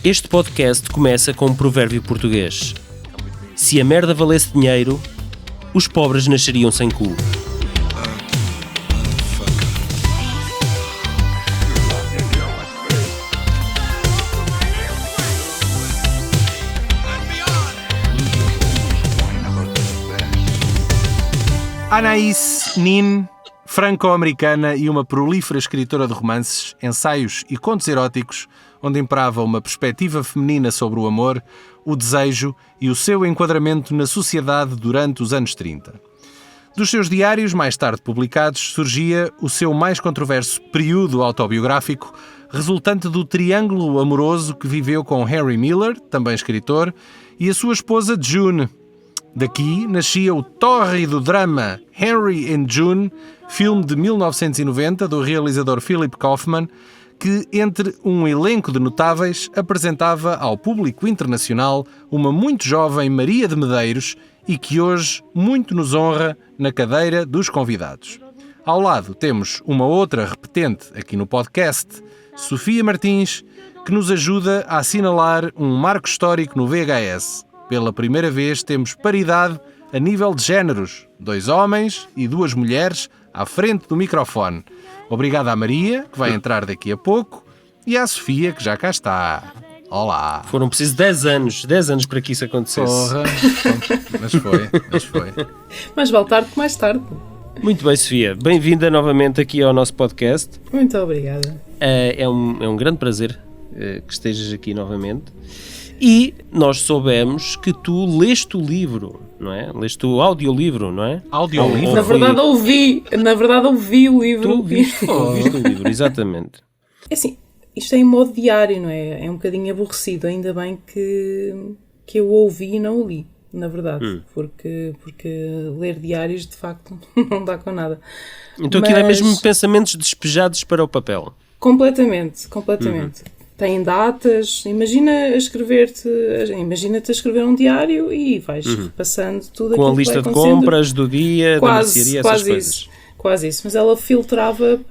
Este podcast começa com um provérbio português. Se a merda valesse dinheiro, os pobres nasceriam sem cu. Anais Nin, franco-americana e uma prolífera escritora de romances, ensaios e contos eróticos, onde imperava uma perspectiva feminina sobre o amor, o desejo e o seu enquadramento na sociedade durante os anos 30. Dos seus diários, mais tarde publicados, surgia o seu mais controverso período autobiográfico, resultante do triângulo amoroso que viveu com Henry Miller, também escritor, e a sua esposa June. Daqui nascia o tórrido drama Henry and June, filme de 1990 do realizador Philip Kaufman, que, entre um elenco de notáveis, apresentava ao público internacional uma muito jovem Maria de Medeiros e que hoje muito nos honra na cadeira dos convidados. Ao lado temos uma outra repetente aqui no podcast, Sofia Martins, que nos ajuda a assinalar um marco histórico no VHS. Pela primeira vez temos paridade a nível de géneros, 2 homens e 2 mulheres à frente do microfone. Obrigado à Maria, que vai entrar daqui a pouco, e à Sofia, que já cá está. Olá. Foram precisos 10 anos para que isso acontecesse. Porra, mas foi. Mais vale tarde que mais tarde. Muito bem, Sofia. Bem-vinda novamente aqui ao nosso podcast. Muito obrigada. É um grande prazer que estejas aqui novamente. E nós soubemos que tu leste o livro, não é? Leste o audiolivro, não é? Audiolivro? Na verdade ouvi o livro. Tu ouviste o livro, exatamente. É assim, isto é em modo diário, não é? É um bocadinho aborrecido, ainda bem que eu ouvi e não o li, na verdade. Porque ler diários, de facto, não dá com nada. Então aquilo é mesmo pensamentos despejados para o papel. Completamente. Tem datas, imagina-te a escrever um diário e vais repassando tudo com aquilo a lista que vai de compras do dia, da mercearia, essas coisas. Quase isso, mas ela filtrava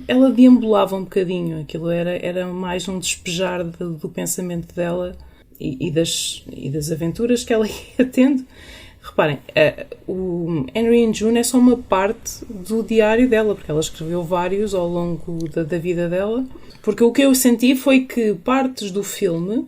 ela deambulava um bocadinho, aquilo era mais um despejar do pensamento dela e das aventuras que ela ia tendo. Reparem, o Henry and June é só uma parte do diário dela, porque ela escreveu vários ao longo da vida dela. Porque o que eu senti foi que partes do filme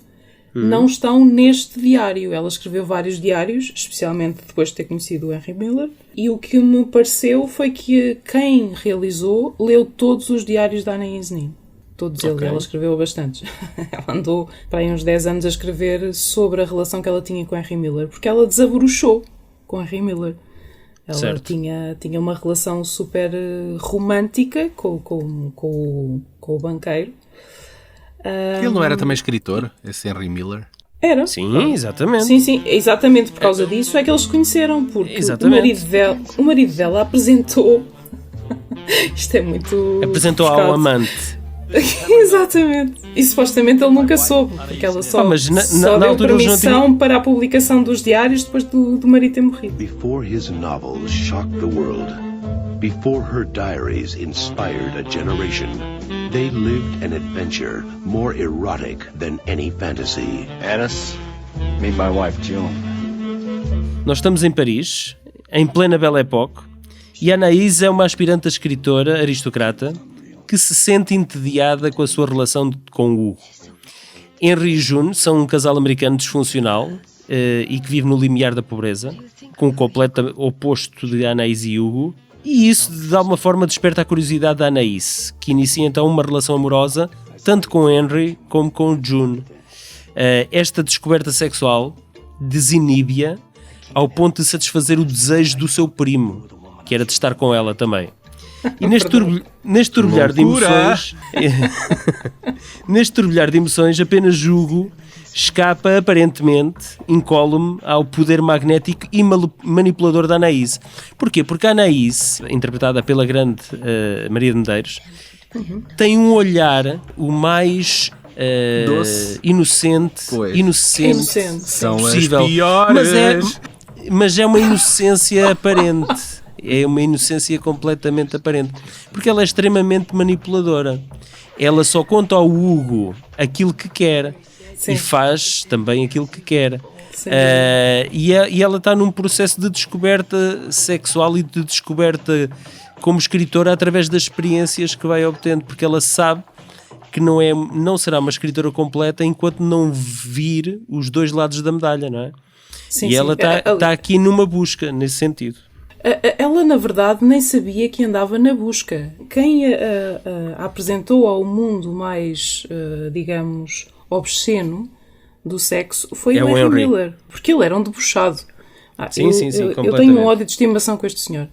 não estão neste diário. Ela escreveu vários diários, especialmente depois de ter conhecido o Henry Miller. E o que me pareceu foi que quem realizou leu todos os diários da Anais Nin. Todos eles. Ela escreveu bastantes. Ela andou para aí uns 10 anos a escrever sobre a relação que ela tinha com o Henry Miller. Porque ela desabrochou com o Henry Miller. Ela tinha uma relação super romântica com o banqueiro. Ele não era também escritor, esse Henry Miller? Era. Sim, exatamente. Sim, exatamente por causa disso é que eles se conheceram, porque o marido dela apresentou... Isto é muito... Apresentou ao amante. Exatamente. E supostamente ele nunca soube, porque ela só deu permissão para a publicação dos diários depois do marido ter morrido. Before his novels shocked the world, before her diaries inspired a generation, they lived an adventure more erotic than any fantasy. Annis, meet my wife June. Nós estamos em Paris, em plena Belle Époque, e Anais é uma aspirante a escritora aristocrata que se sente entediada com a sua relação com o Hugo. Henry e June são um casal americano disfuncional e que vive no limiar da pobreza, com o completo oposto de Anais e Hugo, e isso de alguma forma desperta a curiosidade da Anais, que inicia então uma relação amorosa tanto com Henry como com June. Esta descoberta sexual desinibe-a ao ponto de satisfazer o desejo do seu primo, que era de estar com ela também. E neste turbilhar de emoções neste turbilhar de emoções apenas Hugo escapa aparentemente incólume ao poder magnético e manipulador da Anais. Porquê? Porque a Anais, interpretada pela grande Maria de Medeiros, tem um olhar o mais inocente São possível. as piores. Mas é uma inocência aparente. É uma inocência completamente aparente. Porque ela é extremamente manipuladora. Ela só conta ao Hugo aquilo que quer. Sim. e faz também aquilo que quer. Sim. E ela está num processo de descoberta sexual e de descoberta como escritora através das experiências que vai obtendo, porque ela sabe que não será uma escritora completa enquanto não vir os dois lados da medalha, não é? Sim, e ela está aqui numa busca nesse sentido. Ela, na verdade, nem sabia que andava na busca. Quem a apresentou ao mundo mais, digamos, obsceno do sexo foi o Henry Miller, porque ele era um debochado. Sim, eu tenho um ódio de estimação com este senhor.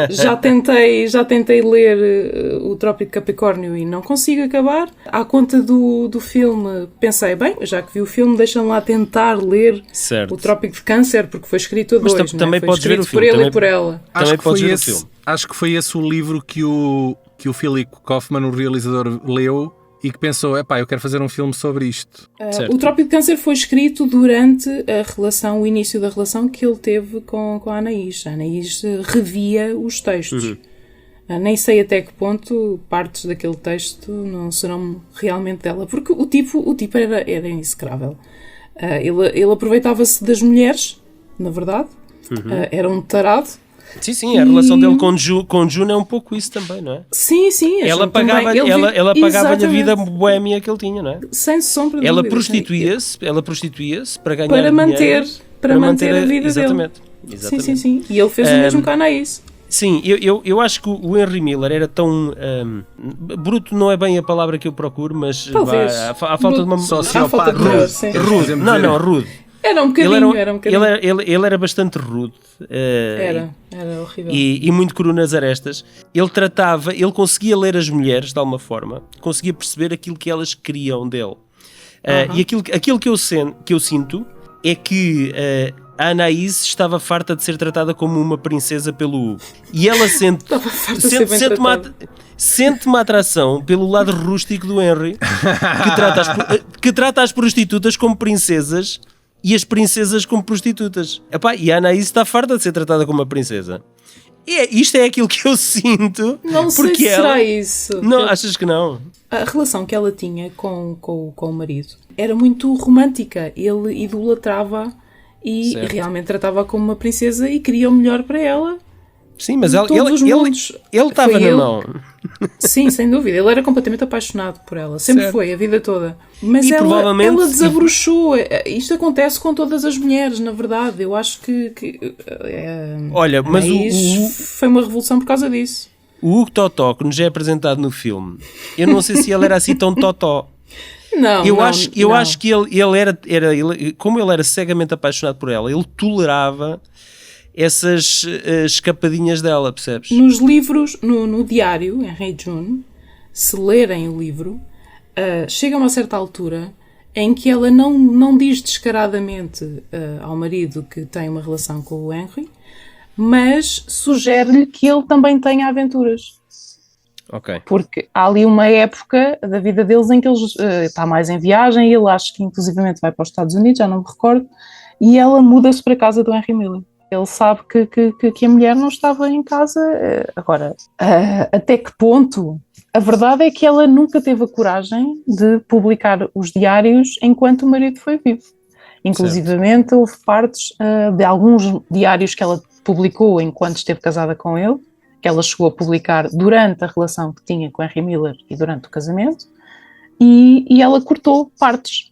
Já tentei ler o Trópico de Capricórnio e não consigo acabar. À conta do filme, pensei, bem, já que vi o filme, deixa-me lá tentar ler o Trópico de Câncer, porque foi escrito a dois, também podes ver o filme, por ele e por ela. Acho que foi esse o livro que o Philip Kaufman, o realizador, leu e que pensou, eu quero fazer um filme sobre isto. O Trópico de Câncer foi escrito durante o início da relação que ele teve com a Anaís. A Anaís revia os textos. Nem sei até que ponto partes daquele texto não serão realmente dela, porque o tipo era execrável. Ele aproveitava-se das mulheres, na verdade. Era um tarado. Sim, a relação dele com June é um pouco isso também, não é? Sim. Ela pagava-lhe a vida boémia que ele tinha, não é? Sem sombra de ela dúvida. prostituía-se para ganhar dinheiro. Para manter a vida exatamente. dele. Sim. E ele fez o mesmo com a Anaís. Sim, eu acho que o Henry Miller era tão... bruto não é bem a palavra que eu procuro, mas talvez. À falta de uma... Sociopata. Rude. Não, rude. Era um bocadinho. Ele era bastante rude. Era horrível. E muito cru nas arestas. Ele conseguia ler as mulheres de alguma forma, conseguia perceber aquilo que elas queriam dele. E aquilo que eu sinto é que a Anaís estava farta de ser tratada como uma princesa pelo Hugo. E ela sente uma atração pelo lado rústico do Henry, que trata as prostitutas como princesas e as princesas como prostitutas. E a Anaís está farta de ser tratada como uma princesa. Isto é aquilo que eu sinto. Não sei se será isso. Não, achas que não? A relação que ela tinha com o marido era muito romântica. Ele idolatrava e realmente tratava-a como uma princesa e queria o melhor para ela. Sim, mas ele estava na mão. Sim, sem dúvida. Ele era completamente apaixonado por ela. Sempre foi, a vida toda. Mas ela desabrochou. Isto acontece com todas as mulheres, na verdade. Eu acho que olha, mas foi uma revolução por causa disso. O Hugo Totó, que nos é apresentado no filme, eu não sei se ele era assim tão totó. Eu acho que ele como ele era cegamente apaixonado por ela, ele tolerava essas escapadinhas dela, percebes? Nos livros, no diário, em Rei June, se lerem o livro, chega a uma certa altura em que ela não diz descaradamente ao marido que tem uma relação com o Henry, mas sugere-lhe que ele também tenha aventuras. Ok. Porque há ali uma época da vida deles em que ele está mais em viagem e ele acha que inclusivamente vai para os Estados Unidos, já não me recordo, e ela muda-se para a casa do Henry Miller. Ele sabe que a mulher não estava em casa. Agora, até que ponto? A verdade é que ela nunca teve a coragem de publicar os diários enquanto o marido foi vivo. Inclusivamente, houve partes de alguns diários que ela publicou enquanto esteve casada com ele, que ela chegou a publicar durante a relação que tinha com Henry Miller e durante o casamento, e ela cortou partes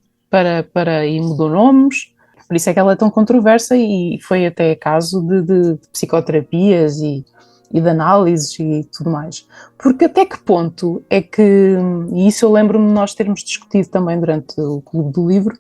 e mudou nomes. Por isso é que ela é tão controversa e foi até caso de psicoterapias e de análises e tudo mais. Porque até que ponto é que, e isso eu lembro-me de nós termos discutido também durante o Clube do Livro,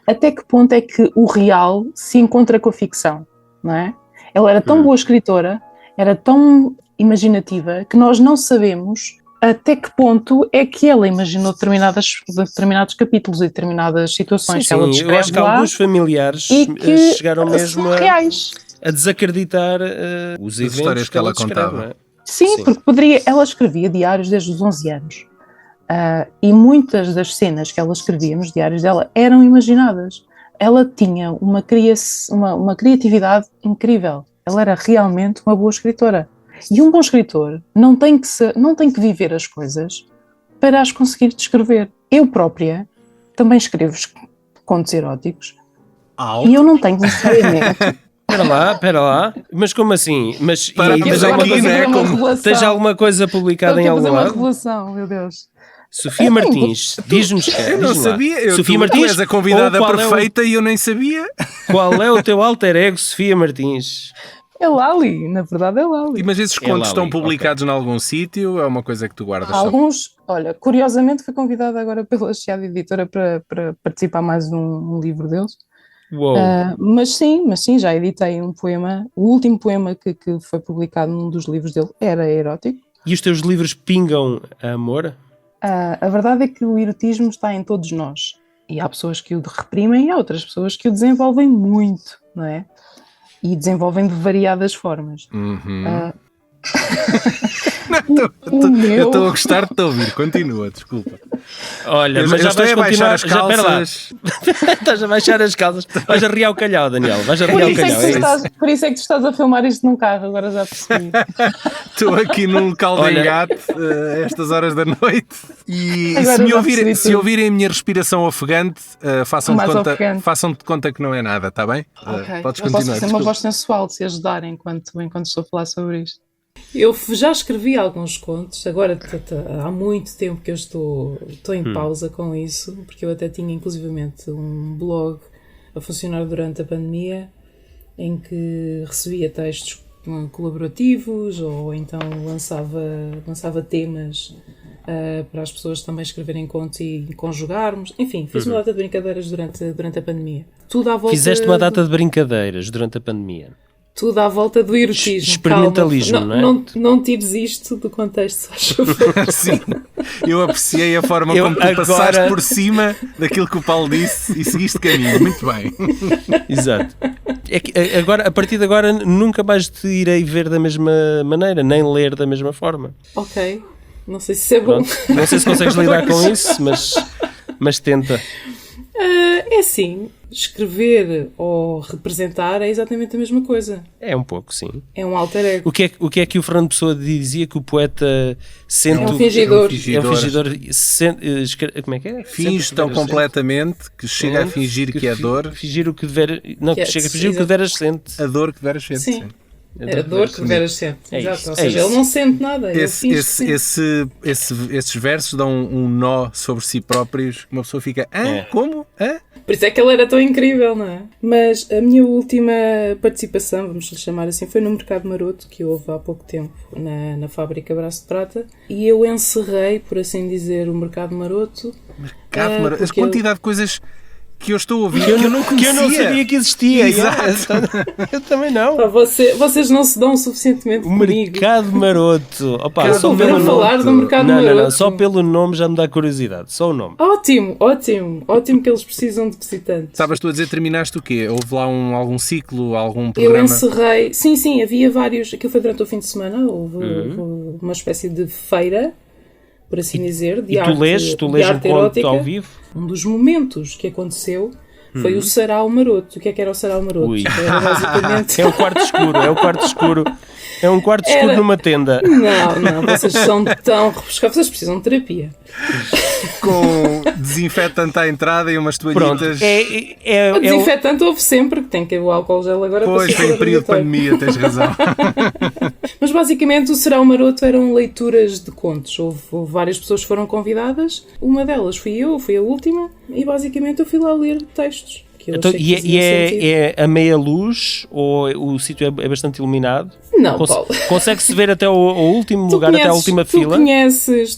até que ponto é que o real se encontra com a ficção, não é? Ela era tão boa escritora, era tão imaginativa, que nós não sabemos até que ponto é que ela imaginou determinados capítulos e determinadas situações que ela descreve lá. Eu acho que alguns familiares chegaram mesmo a desacreditar os eventos histórias que ela descreve, contava. Não é? Sim, porque ela escrevia diários desde os 11 anos. E muitas das cenas que ela escrevia nos diários dela eram imaginadas. Ela tinha uma criatividade incrível. Ela era realmente uma boa escritora. E um bom escritor não tem que viver as coisas para as conseguir descrever. Eu própria também escrevo contos eróticos. E eu não tenho necessariamente. Espera lá. Mas como assim? Mas tens alguma coisa publicada em algum lado? Uma revelação, meu Deus. Sofia Martins, diz-nos que eu não sabia. Sofia tu Martins, és a convidada perfeita e eu nem sabia. Qual é o teu alter ego, Sofia Martins? É Lali, na verdade é Lali. Mas esses contos estão publicados em algum sítio? É uma coisa que tu guardas? Alguns, olha, curiosamente fui convidada agora pela Chiado Editora para participar mais um livro deles. Mas sim, já editei um poema. O último poema que foi publicado num dos livros dele era erótico. E os teus livros pingam amor? A verdade é que o erotismo está em todos nós. E há pessoas que o reprimem e há outras pessoas que o desenvolvem muito, não é? E desenvolvem de variadas formas. Eu estou a gostar de te ouvir. Continua, desculpa. Olha, mas já vais baixar as calças. Estás a baixar as calças. Vais arriar o calhau, Daniel. Vais arriar o calhau. Por isso é que tu estás a filmar isto num carro, agora já percebi. Estou aqui num local de engate a estas horas da noite e se ouvirem a minha respiração ofegante, façam de conta que não é nada, está bem? Okay. Podes eu continuar. Posso fazer uma voz sensual se ajudar enquanto estou a falar sobre isto. Eu já escrevi alguns contos, agora há muito tempo que eu estou em pausa com isso, porque eu até tinha inclusivamente um blog a funcionar durante a pandemia, em que recebia textos colaborativos ou então lançava temas para as pessoas também escreverem contos e conjugarmos. Enfim, fiz uma data de brincadeiras durante a pandemia. Tudo à volta. Fizeste uma data de brincadeiras durante a pandemia. Tudo à volta do erotismo. Experimentalismo, calma. não é? Não tires isto do contexto, se faz favor. Sim, eu apreciei a forma como tu passaste por cima daquilo que o Paulo disse e seguiste caminho. Muito bem. Exato. É que agora, a partir de agora nunca mais te irei ver da mesma maneira, nem ler da mesma forma. Ok. Não sei se isso é bom. Pronto. Não sei se consegues lidar com isso, mas tenta. É assim, escrever ou representar é exatamente a mesma coisa. É um pouco, sim. É um alter ego. O que é que o Fernando Pessoa dizia que o poeta sente... É um fingidor. É um fingidor. Como é que é? Finge tão completamente que chega a fingir que é dor. Fingir o que deveras... Não, que chega a fingir o que deveras sente. A dor que deveras sente, sim. A dor que deveras sente. Exato. Ou seja, isso. ele não sente nada. Esses versos dão um nó sobre si próprios. Uma pessoa fica, como? Por isso é que ele era tão incrível, não é? Mas a minha última participação, vamos lhe chamar assim, foi no Mercado Maroto, que houve há pouco tempo na fábrica Braço de Prata, e eu encerrei, por assim dizer, o Mercado Maroto. A quantidade de coisas que eu estou a ouvir que eu não conhecia. Que eu não sabia que existia. Exato. Eu também não. Vocês não se dão suficientemente O comigo. Mercado Maroto. Opa, só ouviram falar do Mercado Maroto? Não, só pelo nome já me dá curiosidade. Só o nome. Ótimo que eles precisam de visitantes. Estavas tu a dizer, terminaste o quê? Houve lá algum ciclo, algum programa? Eu encerrei... Sim, havia vários... Aquilo foi durante o fim de semana. Houve uma espécie de feira, por assim dizer, de arte erótica. Tu lês um conto ao vivo? Um dos momentos que aconteceu foi o Sarau Maroto. O que era o Sarau Maroto? Era basicamente... É o quarto escuro. É um quarto escuro numa tenda. Não, vocês são tão rebuscados. Vocês precisam de terapia. Com desinfetante à entrada e umas toalhitas. O desinfetante houve sempre, que tem que o álcool gel agora. Pois, foi em período de pandemia, tens razão. Mas basicamente o Sarau Maroto eram leituras de contos. Houve várias pessoas que foram convidadas. Uma delas fui a última, e basicamente eu fui lá ler textos. Então, é a meia luz ou o sítio é bastante iluminado? Não, Paulo. Consegue-se ver até o último lugar, até a última fila?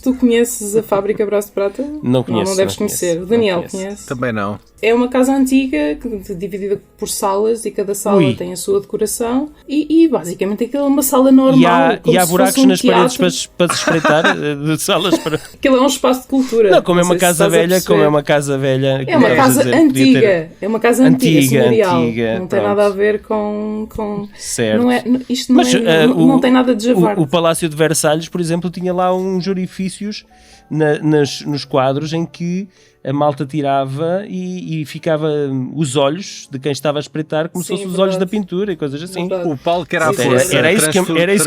Tu conheces a fábrica Braço de Prata? Não conheço. Não deves conhecer. O Daniel conhece? Também não. É uma casa antiga, dividida por salas, e cada sala tem a sua decoração, e basicamente aquilo é uma sala normal. E há buracos nas paredes para se espreitar de salas para... Aquilo é um espaço de cultura. Não, como é uma casa velha, É uma casa antiga. É uma casa antiga, senhorial. Não tem nada a ver com... Certo. Isto não tem nada de javarde. O Palácio de Versalhes, por exemplo, tinha lá uns orifícios nos quadros em que a malta tirava e ficava os olhos de quem estava a espreitar como se Sim, fossem os verdade. olhos da pintura e coisas assim. Verdade. O Paulo quer à Sim, força era isso que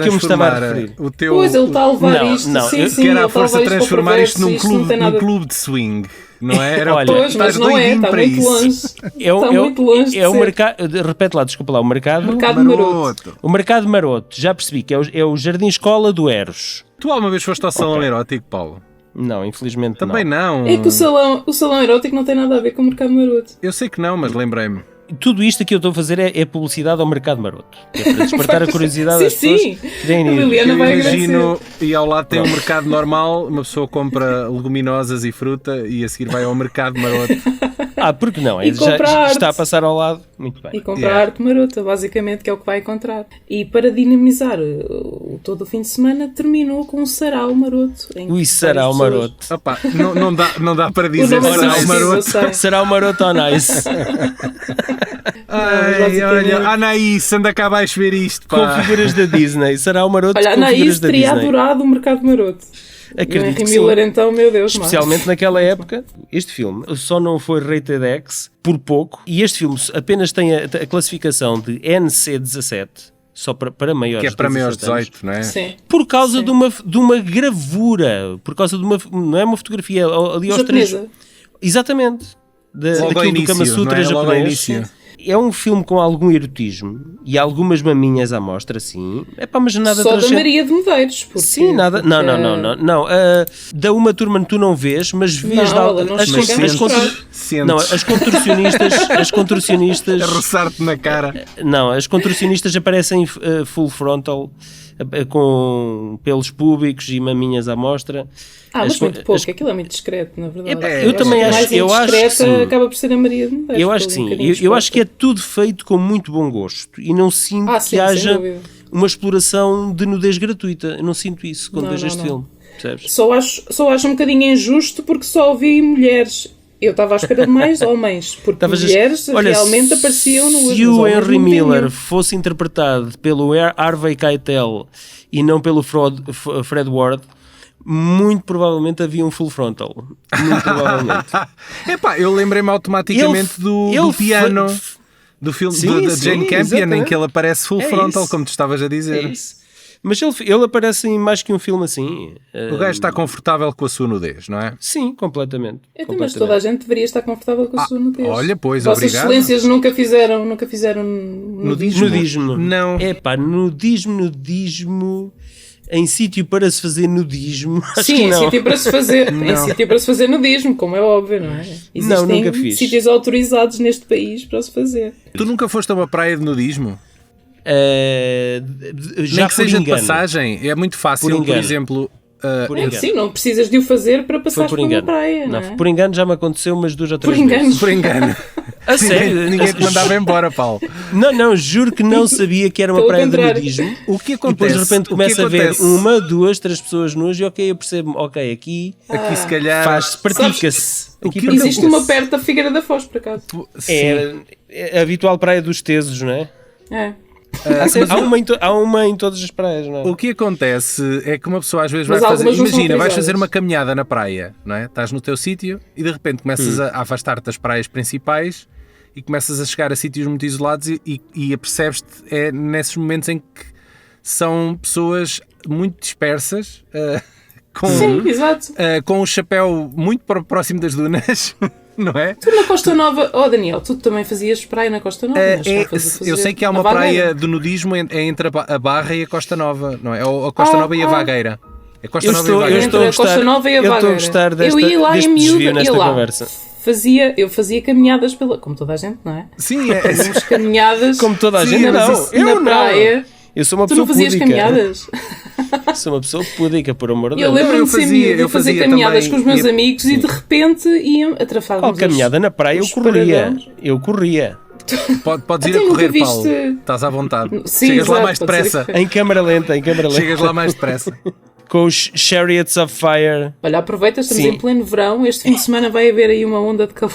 eu me estava a transformar referir. o teu... Pois, ele está a levar Não, isto. não, Sim, eu sim, quer ele à está a força levar isto para transformar isto num perverso, não tem clube, nada... de swing, não é? Era Olha, Pois, estás mas não é, doidinho está para muito isso. longe. Está muito longe de É o ser. mercado. Repete lá, desculpa lá. O mercado Maroto. O mercado maroto. Já percebi que é o Jardim Escola do Eros. Tu alguma vez foste ao salão Ok. erótico, Paulo? Não, infelizmente Também não. não. É que o salão erótico não tem nada a ver com o mercado maroto. Eu sei que não, mas lembrei-me. Tudo isto que eu estou a fazer é publicidade ao mercado maroto. É para despertar a curiosidade Sim, das pessoas sim. que querem A ir. Liliana Eu vai imagino, e ao lado tem um mercado normal, uma pessoa compra leguminosas e fruta e a seguir vai ao mercado maroto. Porque não? E Já comprar arte. está a passar ao lado. Muito bem. E comprar arte marota, basicamente, que é o que vai encontrar. E para dinamizar todo o fim de semana, terminou com um sarau maroto. Ui, sarau maroto. Opa, não dá para O dizer nome é sarau sugestivo, eu maroto. sei. Será o maroto on ice. Ai, basicamente- olha, Anaís, anda cá abaixo ver isto, Com pá. figuras da Disney. Será o maroto Olha, a com figuras Anaís da teria Disney. adorado o mercado maroto. E o Acredito Henry que Miller, sim. então, meu Deus, Especialmente naquela época, este filme só não foi rated X por pouco, e este filme apenas tem a classificação de NC-17, só para maiores Que é para maiores de 17 anos, 18, não é? Sim. por causa Sim. de uma gravura, por causa de uma, não é uma fotografia, ali aos três... Japonesa. Exatamente. Logo ao Daquilo do início, Kama Sutra não é? Logo ao japonês. início. É um filme com algum erotismo e algumas maminhas à mostra, assim. É pá, mas nada Só da transcendente. Maria de Medeiros. Porque, Sim, nada. Não. Da Uma Turma tu não vês, mas vês Não, ela não chega a mostrar. Sentes não, as contorcionistas. a roçar-te na cara. Não, as contorcionistas aparecem full frontal, com pelos públicos e maminhas à mostra. Mas muito pouco. Aquilo é muito discreto, na verdade. Epá, eu também mais acho- eu acho que indiscreta sim. acaba por ser a Maria de Medeiros. Eu acho que porque sim. um bocadinho Eu acho que é exposta. tudo feito com muito bom gosto e não sinto Sim, que sem haja dúvida. uma exploração de nudez gratuita. Eu não sinto isso quando Não, vejo não, este não. filme. Percebes? Só acho um bocadinho injusto porque só ouvi mulheres. Eu estava à espera de mais homens, porque Estavas a- mulheres Olha, realmente apareciam no se o Henry Miller fosse interpretado pelo Harvey Keitel e não pelo Fred Ward, muito provavelmente havia um full frontal. Muito provavelmente. Epá, eu lembrei-me automaticamente do piano. Do filme Sim, da sim, Jane Campion, em exatamente. que ele aparece full É frontal, isso. como tu estavas a dizer. É isso. Mas ele aparece em mais que um filme assim. O gajo está confortável com a sua nudez, não é? Sim, completamente. Mas toda a gente deveria estar confortável com a sua nudez. olha, pois, Vossas obrigado. Excelências nunca fizeram nudismo. Nudismo. Não. Epá, nudismo em sítio para se fazer nudismo. Acho Sim, que em não. sítio para se fazer, Não. em sítio para se fazer nudismo, como é óbvio, não é? Existem nunca fiz. sítios autorizados neste país para se fazer. Tu nunca foste a uma praia de nudismo? Já Nem que seja por de engano. passagem. É muito fácil, Por por, engano. exemplo... Por É, engano. sim, não precisas de o fazer para Foi passar por por uma engano. praia, não, é? Por engano já me aconteceu umas 2 ou 3 Por engano. vezes. Por engano. A sério? Ninguém te mandava embora, Paulo. Não, juro que não sabia que era uma Pelo praia de contrário. nudismo. O que E depois acontece? de repente O que começa a ver acontece? 1, 2, 3 pessoas nuas e ok, eu percebo, ok, aqui Aqui se calhar... faz, pratica-se. o Aqui que pratica-se. Existe uma perto da Figueira da Foz, por acaso. É a habitual praia dos Tesos, não é? É. Há uma em todas as praias, não é? O que acontece é que uma pessoa às vezes Mas vai fazer... algumas não são Imagina, vais autorizadas. fazer uma caminhada na praia, não é? Estás no teu sítio e de repente começas a afastar-te das praias principais e começas a chegar a sítios muito isolados e apercebes-te nesses momentos em que são pessoas muito dispersas, Sim, exato. com o chapéu muito próximo das dunas, não é? Tu na Costa Nova, Daniel, tu também fazias praia na Costa Nova. mas Eu sei que há uma na Vagueira. praia de nudismo entre a Barra e a Costa Nova, não é? Ou a Costa Nova e a Vagueira. A Costa Eu Nova estou- e a eu Vagueira. estou a Entre a Costa gostar- Nova e a eu estou a Vagueira. gostar desta- Eu ia lá deste em desvio miúda, nesta ia lá. conversa. Eu fazia caminhadas pela... Como toda a gente, não é? Sim, Fazíamos caminhadas Como toda a Sim, gente, mas não. isso- Eu na não. praia. Eu sou uma Tu pessoa não fazias púdica. caminhadas? Sou uma pessoa púdica, por amor de Eu Deus. lembro-me de ser miúda, eu de fazer fazia caminhadas também, com os meus amigos e de repente iam atrafávamos. Caminhada na praia, eu os corria. paradões. Eu corria. Podes ir Até a nunca correr, viste- Paulo. Estás à vontade. Sim, Chegas lá exato, mais pode ser depressa. que- Em câmara lenta. Chegas lá mais depressa. Com os Chariots of Fire. Olha, aproveita, estamos Sim. em pleno verão, este fim de semana vai haver aí uma onda de calor.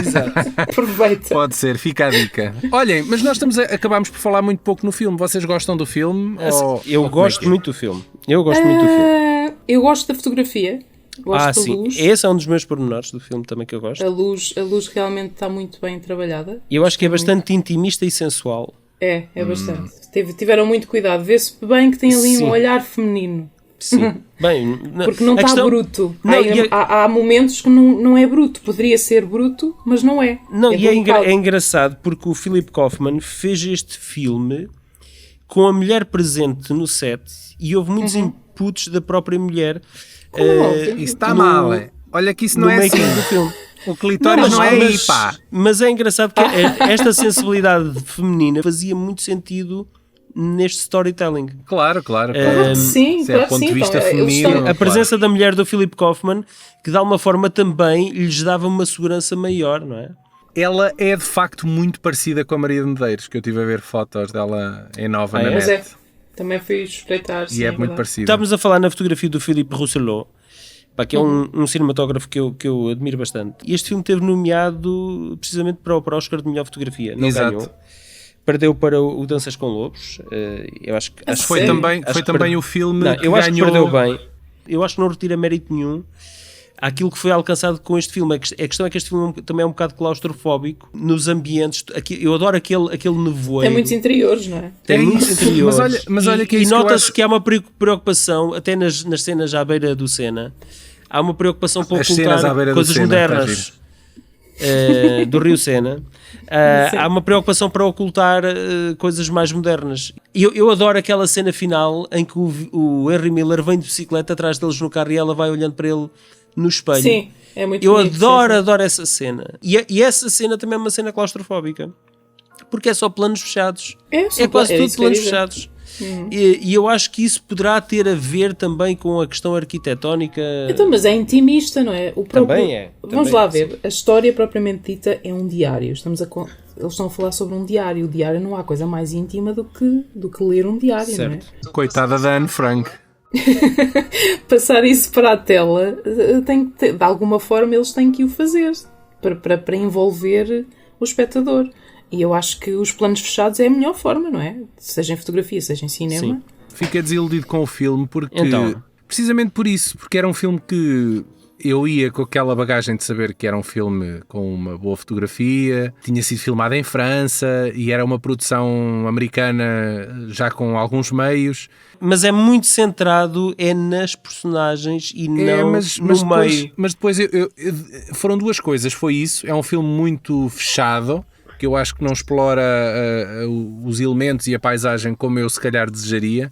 Exato. Aproveita. Pode ser, fica a dica. Olhem, mas nós acabámos por falar muito pouco no filme. Vocês gostam do filme? Eu Ou como é gosto que é? muito do filme. Eu gosto muito do filme. Eu gosto da fotografia. Gosto da sim. luz. Esse é um dos meus pormenores do filme também que eu gosto. A luz realmente está muito bem trabalhada. E eu acho que é bastante intimista e sensual. É bastante. Tiveram muito cuidado. Vê-se bem que tem ali Sim. um olhar feminino. Sim. Bem, Porque não a está questão- bruto. Não, Há momentos que não é bruto. Poderia ser bruto, mas não é. Não, e delicado. é engraçado porque o Philip Kaufman fez este filme com a mulher presente no set e houve muitos inputs da própria mulher. óbvio. Isso está no- mal, é? Olha que isso no não é making assim. do filme. O clitóris não é aí, pá. Mas é engraçado que esta sensibilidade feminina fazia muito sentido neste storytelling. Claro. Claro que sim, Se é claro do ponto que de sim. vista Então, eles feminino. estão- A presença da mulher do Philip Kaufman, que de alguma forma também lhes dava uma segurança maior, não é? Ela é de facto muito parecida com a Maria de Medeiros, que eu estive a ver fotos dela em nova Ah, na é? Mas net. também fui espreitar. E é muito verdade. parecida. Estávamos a falar na fotografia do Philippe Rousselot, pá, que é um cinematógrafo que eu admiro bastante. E este filme teve nomeado precisamente para o Oscar de melhor fotografia. Não Exato. ganhou. Perdeu para o Danças com Lobos. Eu acho que Foi sério? também, acho foi que também perde- o filme Não, que eu acho que ganhou... perdeu bem. Eu acho que não retira mérito nenhum àquilo que foi alcançado com este filme. A questão é que este filme também é um bocado claustrofóbico nos ambientes. Eu adoro aquele nevoeiro. Tem muitos interiores, não é? Tem É muitos isso. interiores. Mas olha que é e isso que eu nota-se acho- que há uma preocupação, até nas cenas à beira do Sena, há uma preocupação para As cenas à ocultar beira do coisas Sena, está modernas do Rio Sena. Há uma preocupação para ocultar coisas mais modernas. Eu adoro aquela cena final em que o Henry Miller vem de bicicleta atrás deles no carro e ela vai olhando para ele no espelho. Sim, é muito Eu bonito, adoro, sim, adoro essa cena. E essa cena também é uma cena claustrofóbica. Porque é só planos fechados. É Quase tudo isso que eu ia planos dizer. fechados. E eu acho que isso poderá ter a ver também com a questão arquitetónica. Então, mas é intimista, não é? O próprio... Também é, Vamos também lá é, ver. A história propriamente dita é um diário. Eles estão a falar sobre um diário. O diário não há coisa mais íntima do que ler um diário, não é? Certo. Coitada da Anne Frank. Passar isso para a tela, de alguma forma eles têm que o fazer para envolver o espectador. E eu acho que os planos fechados é a melhor forma, não é? Seja em fotografia, seja em cinema. Sim. Fiquei desiludido com o filme porque... Então. Precisamente por isso, porque era um filme que eu ia com aquela bagagem de saber que era um filme com uma boa fotografia, tinha sido filmado em França e era uma produção americana já com alguns meios. Mas é muito centrado nas personagens e não no meio. Mas depois foram duas coisas. Foi isso, é um filme muito fechado, que eu acho que não explora os elementos e a paisagem como eu se calhar desejaria.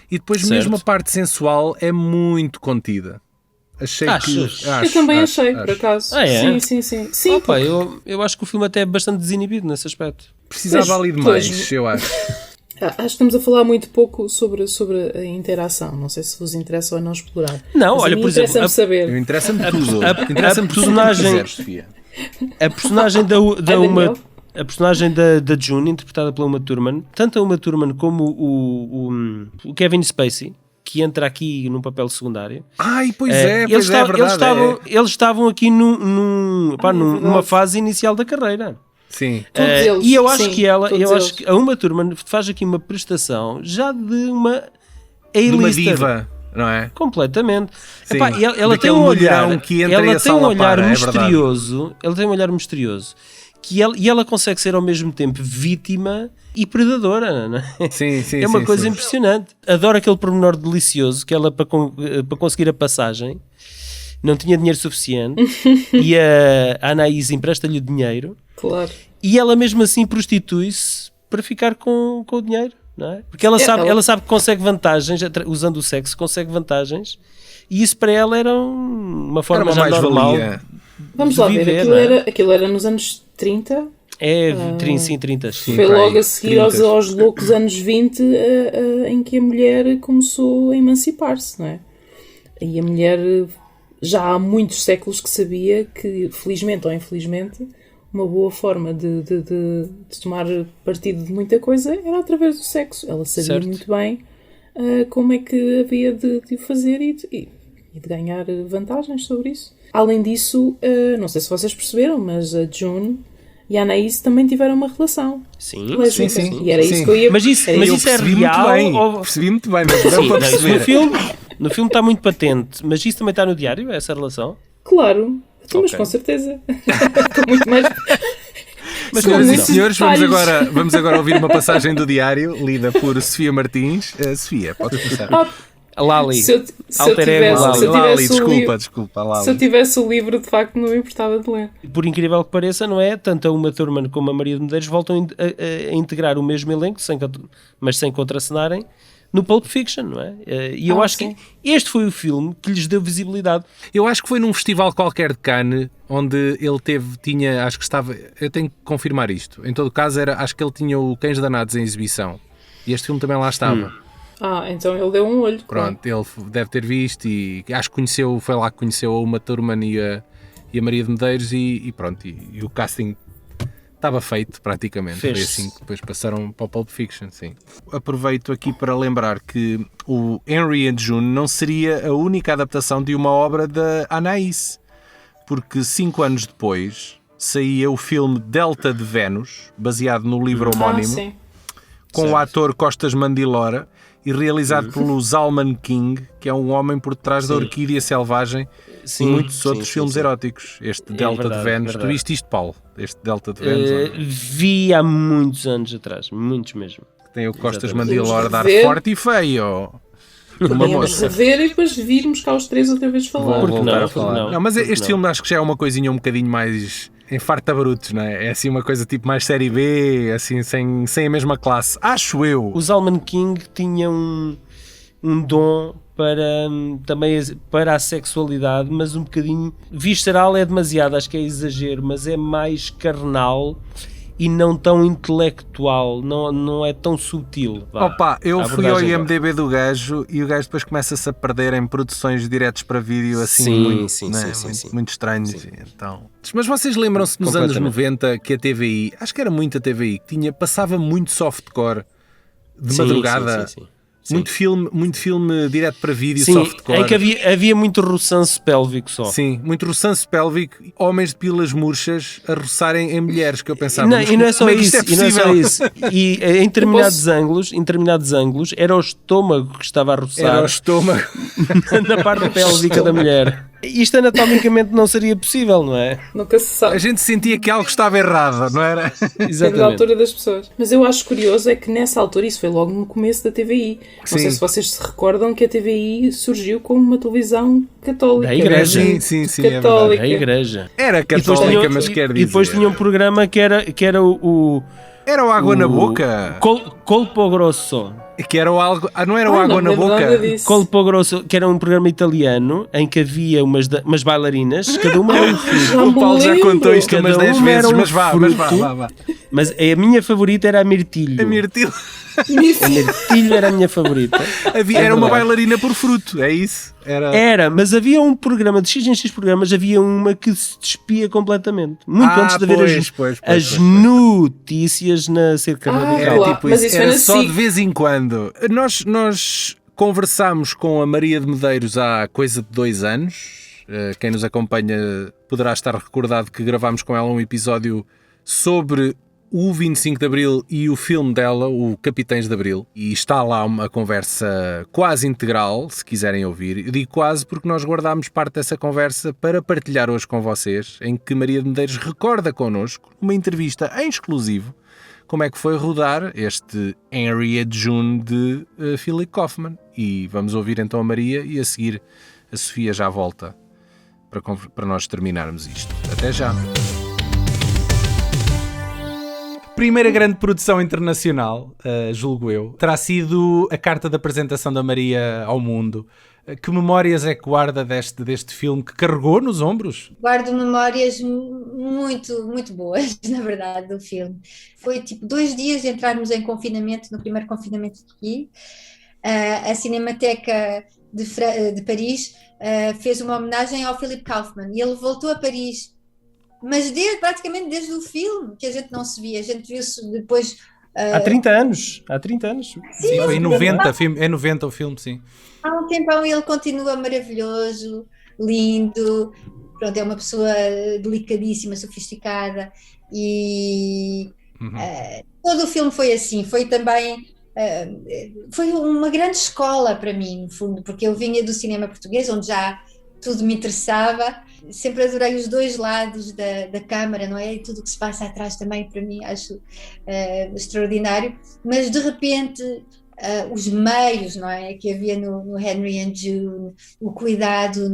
E depois Certo. mesmo a parte sensual é muito contida. Achei Achas? que... Eu também achei, por acaso. Ah, é? Sim. Sim, Opa, eu acho que o filme até é bastante desinibido nesse aspecto. Precisava ali de Pois. mais, eu acho. acho que estamos a falar muito pouco sobre a interação. Não sei se vos interessa ou não explorar. Não, Mas a olha, mim por exemplo, interessa-me saber. Eu interessa-me tudo. a Interessa-me tudo o que personagem- quiseres, Sofia. A personagem Daniel? a personagem da June, interpretada pela Uma Thurman, tanto a Uma Thurman como o Kevin Spacey, que entra aqui num papel secundário. Ai, pois Eles é verdade. eles estavam aqui numa verdade. fase inicial da carreira. Sim. Todos eles, E eu acho sim, que todos eu eles. acho que a Uma Thurman faz aqui uma prestação já de uma De uma A-lister. diva, não é? Completamente. Sim. Epá, e ela tem Daquele um olhar, mulherão que entra e ela a tem um sala olhar para, é verdade. misterioso, ela tem um olhar misterioso e ela consegue ser ao mesmo tempo vítima e predadora, não é? Sim, É uma sim, coisa sim. impressionante. Adoro aquele pormenor delicioso que ela, para conseguir a passagem, não tinha dinheiro suficiente e a Anaís empresta-lhe o dinheiro Claro. e ela mesmo assim prostitui-se para ficar com o dinheiro, não é? Porque ela sabe que consegue vantagens, usando o sexo, consegue vantagens e isso para ela era uma forma Era uma já normal. mais-valia. Vamos de lá ver. viver, não é? Aquilo era nos anos 30. É, sim, 30. Sim. Foi para aí, logo a seguir 30. aos loucos anos 20 em que a mulher começou a emancipar-se, não é? E a mulher já há muitos séculos que sabia que, felizmente ou infelizmente, uma boa forma de tomar partido de muita coisa era através do sexo. Ela sabia Certo. muito bem como é que havia de o fazer e de ganhar vantagens sobre isso. Além disso, não sei se vocês perceberam, mas a June e a Anaís também tiveram uma relação. Sim, lésbica. sim. E era Sim. isso que eu ia... Mas isso, era mas Eu isso é percebi real? muito bem. Ou... Percebi muito bem, mas Sim, deu para não, isso no perceber. filme, No filme está muito patente, mas isso também está no diário, essa relação? Claro, então, mas Ok. com certeza. Com muito mais. Mas Com Senhoras e muitos senhores, detalhes. vamos agora ouvir uma passagem do diário lida por Sofia Martins. Sofia, podes começar. A Lali. Se eu Alter ego tivesse, Lali. se eu Lali, tivesse o livro, desculpa, se Lali. eu tivesse o livro, de facto, não me importava de ler. Por incrível que pareça, não é? Tanto a Uma Thurman como a Maria de Medeiros voltam a integrar o mesmo elenco, mas sem contracenarem, no Pulp Fiction, não é? E eu acho sim. que este foi o filme que lhes deu visibilidade. Eu acho que foi num festival qualquer de Cannes, onde ele tinha, acho que estava, eu tenho que confirmar isto. Em todo caso, acho que ele tinha o Cães Danados em exibição. E este filme também lá estava. Então ele deu um olho. Pronto, ele deve ter visto e acho que foi lá que conheceu a Uma Thurman e a Maria de Medeiros e pronto, e o casting estava feito praticamente. Foi Fez-se. assim que depois passaram para o Pulp Fiction, sim. Aproveito aqui para lembrar que o Henry and June não seria a única adaptação de uma obra da Anaïs, porque 5 anos depois saía o filme Delta de Vênus, baseado no livro homónimo, Sim. com o ator Costas Mandylora e realizado pelo Zalman King, que é um homem por trás da Orquídea Selvagem e muitos outros filmes eróticos. Este Delta verdade, de Vênus. verdade. Tu viste isto, Paulo? Este Delta de Vênus? Vi há muitos anos atrás, muitos mesmo. Tem o Costas Exatamente. Mandylora a dar Ver. forte e feio. Uma Podíamos moça. rever e depois virmos cá os três outra vez falar. Porque Voltar não, a falar. porque não, Mas porque este não. filme acho que já é uma coisinha um bocadinho mais enfarta-brutos, não é? É assim uma coisa tipo mais série B, assim, sem a mesma classe. Acho eu. O Zalman King tinha um dom também para a sexualidade, mas um bocadinho visceral é demasiado, acho que é exagero, mas é mais carnal e não tão intelectual, não é tão sutil. Vá. Opa, eu A fui ao abordagem IMDB do gajo e o gajo depois começa-se a perder em produções diretos para vídeo assim Sim, muito, sim, né, sim, muito, sim. muito estranhos. Então. Mas vocês lembram-se nos anos Completamente. 90 que a TVI, acho que era muito a TVI, que passava muito softcore de Sim, madrugada. sim. Muito filme direto para vídeo, Sim, softcore. em que havia muito roçanço pélvico só. Sim, muito roçanço pélvico, homens de pilas murchas a roçarem em mulheres, que eu pensava. Não, mas e não é só como que isso, isto e não é só possível? isso. E em determinados ângulos era o estômago que estava a roçar Era o estômago. na parte pélvica da mulher. Isto anatomicamente não seria possível, não é? Nunca se sabe. A gente sentia que algo estava errado, não era? Depende da altura das pessoas. Mas eu acho curioso é que nessa altura, isso foi logo no começo da TVI. Não Sim. sei se vocês se recordam que a TVI surgiu como uma televisão católica. Da igreja. Sim, é Católica. A igreja. Era E depois católica, tinham- mas quer dizer. E depois tinha um programa que era o Era o Água na Boca. Colpo Grosso. Que era o algo. Não era o Ah, Água não na me lembro Boca. nada disso. Colpo Grosso, que era um programa italiano em que havia umas bailarinas, cada uma era um fruto. Já O Paulo me já lembro. contou isto umas Cada 10 uma era vezes, um mas vá. fruto. Mas a minha favorita era a Mirtilho. A Mirtil. A Mirtilho era a minha favorita. Era uma verdade. bailarina por fruto, é isso? Era, mas havia um programa, de X em X programas, havia uma que se despia completamente. Muito antes de haver as notícias na cerca radical. claro. Tipo Mas isso. isso foi Era na só SIC. de vez em quando. Nós conversámos com a Maria de Medeiros há coisa de 2 anos. Quem nos acompanha poderá estar recordado que gravámos com ela um episódio sobre o 25 de Abril e o filme dela, o Capitães de Abril, e está lá uma conversa quase integral, se quiserem ouvir. Eu digo quase porque nós guardámos parte dessa conversa para partilhar hoje com vocês, em que Maria de Medeiros recorda connosco uma entrevista em exclusivo como é que foi rodar este Henry and June de Philip Kaufman. E vamos ouvir então a Maria e a seguir a Sofia já volta para nós terminarmos isto. Até já! Primeira grande produção internacional, julgo eu, terá sido a carta de apresentação da Maria ao mundo. Que memórias é que guarda deste filme que carregou nos ombros? Guardo memórias muito, muito boas, na verdade, do filme. Foi tipo 2 dias de entrarmos em confinamento, no primeiro confinamento aqui. A Cinemateca de Paris fez uma homenagem ao Philip Kaufman e ele voltou a Paris. Mas praticamente desde o filme que a gente não se via, a gente viu-se depois... Há 30 anos. Sim, foi em 90, é 90 o filme, sim. Há um tempão ele continua maravilhoso, lindo, pronto, é uma pessoa delicadíssima, sofisticada e todo o filme foi assim, foi também foi uma grande escola para mim, no fundo, porque eu vinha do cinema português, onde já tudo me interessava, sempre adorei os dois lados da câmara, não é? E tudo o que se passa atrás também, para mim, acho extraordinário, mas de repente os meios, não é? Que havia no Henry and June, o cuidado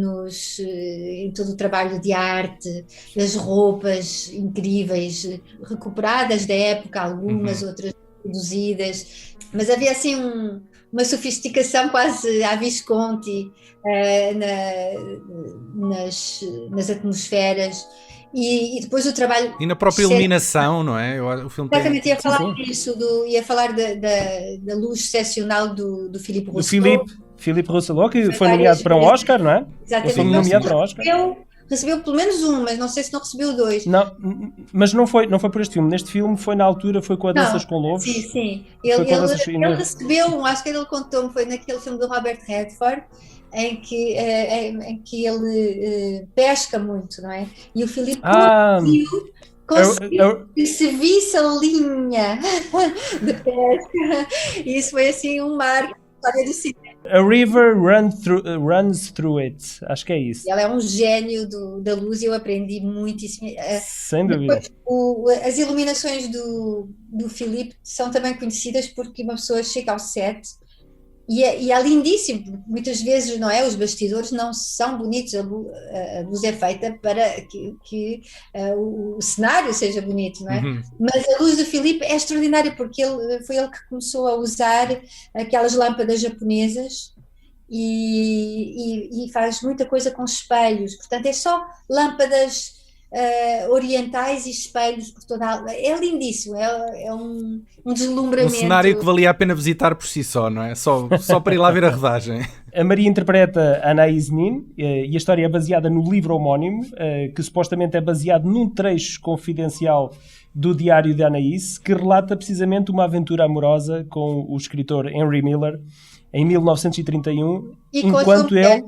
em todo o trabalho de arte, as roupas incríveis, recuperadas da época, algumas, outras produzidas, mas havia assim uma sofisticação quase à Visconti nas atmosferas, e depois o trabalho... E na própria iluminação, não é? O filme exatamente, ia falar disso, ia falar da luz excepcional do Philippe Rousseau. Do Philippe Rousseau, que foi nomeado para um Oscar, não é? Exatamente. Foi nomeado para um Oscar. Recebeu pelo menos um, mas não sei se não recebeu dois. Não, mas não foi por este filme. Neste filme foi na altura, foi com a Danças com Lobos. Sim. Ele recebeu acho que ele contou-me, foi naquele filme do Robert Redford, em que ele pesca muito, não é? E o Filipe conseguiu que se visse a linha de pesca. E isso foi assim um marco na história do cinema. A river runs through it. Acho que é isso. Ela é um gênio da luz e eu aprendi muitíssimo. Sem dúvida. Depois, as iluminações do Filipe são também conhecidas porque uma pessoa chega ao set e é lindíssimo. Muitas vezes, não é? Os bastidores não são bonitos, a luz é feita para que o cenário seja bonito, não é? Mas a luz do Filipe é extraordinária porque foi ele que começou a usar aquelas lâmpadas japonesas e faz muita coisa com espelhos. Portanto, é só lâmpadas orientais e espelhos por toda a... É lindíssimo, é um deslumbramento. Um cenário que valia a pena visitar por si só, não é? Só para ir lá ver a rodagem. A Maria interpreta Anaïs Nin e a história é baseada no livro homónimo, que supostamente é baseado num trecho confidencial do diário de Anaïs, que relata precisamente uma aventura amorosa com o escritor Henry Miller em 1931, enquanto ele...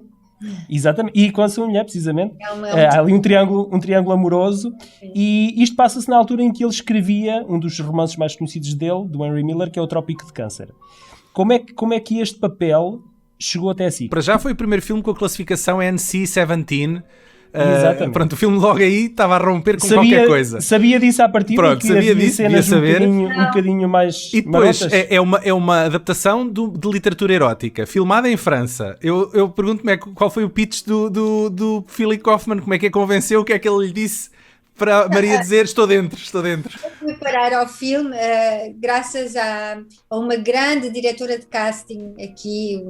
Exatamente, e com a sua mulher, precisamente. Há ali um triângulo amoroso. Sim. E isto passa-se na altura em que ele escrevia um dos romances mais conhecidos dele, do Henry Miller, que é o Trópico de Câncer. Como é que este papel chegou até si? Para já foi o primeiro filme com a classificação NC-17. Exatamente. Pronto, o filme logo aí estava a romper com qualquer coisa. Sabia disso à partida. Pronto, sabia disso, devia saber. Um bocadinho mais e depois é uma adaptação de literatura erótica, filmada em França. Eu pergunto-me qual foi o pitch do Philip Kaufman, como é que a convenceu, o que é que ele lhe disse para a Maria dizer estou dentro. Eu fui parar ao filme graças a uma grande diretora de casting aqui,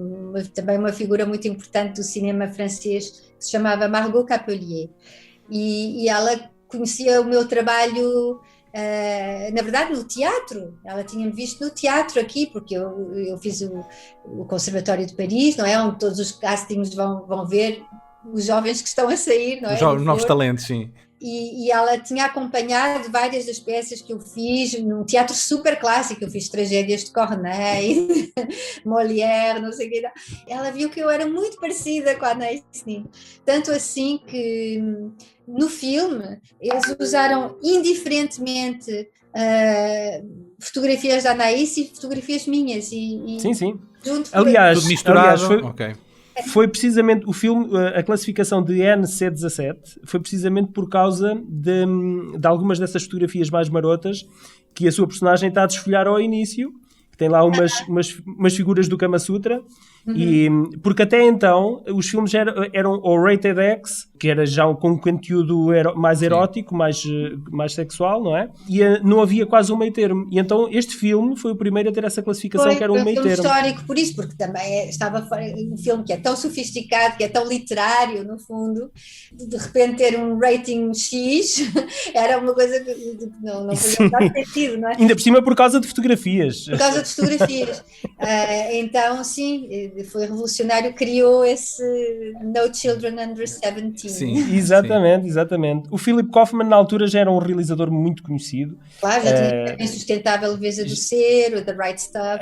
também uma figura muito importante do cinema francês, que se chamava Margot Capelier, e ela conhecia o meu trabalho, na verdade, no teatro. Ela tinha-me visto no teatro aqui, porque eu fiz o Conservatório de Paris, não é? Onde todos os castings vão ver os jovens que estão a sair, não é? Os novos talentos, sim. E ela tinha acompanhado várias das peças que eu fiz num teatro super clássico. Eu fiz tragédias de Corneille, Molière, não sei o que. Ela viu que eu era muito parecida com a Anaïs Nin. Tanto assim que no filme eles usaram indiferentemente fotografias da Anaïs e fotografias minhas. Sim. Junto aliás, tudo misturado. Foi precisamente o filme, a classificação de NC-17 foi precisamente por causa de algumas dessas fotografias mais marotas que a sua personagem está a desfolhar ao início, que tem lá umas figuras do Kama Sutra. E, porque até então os filmes eram o Rated X, que era já com um conteúdo mais erótico, mais sexual, não é? E não havia quase um meio termo. E então este filme foi o primeiro a ter essa classificação, que era um meio termo. Foi um filme histórico por isso, porque também estava fora, um filme que é tão sofisticado, que é tão literário, no fundo, de repente ter um rating X era uma coisa que não fazia muito sentido, não é? Ainda por cima por causa de fotografias. Por causa de fotografias. Então, sim, foi revolucionário, criou esse No Children Under 17. Sim, exatamente. O Philip Kaufman na altura já era um realizador muito conhecido. Claro, já tinha também Sustentável Leveza do Ser, o The Right Stuff.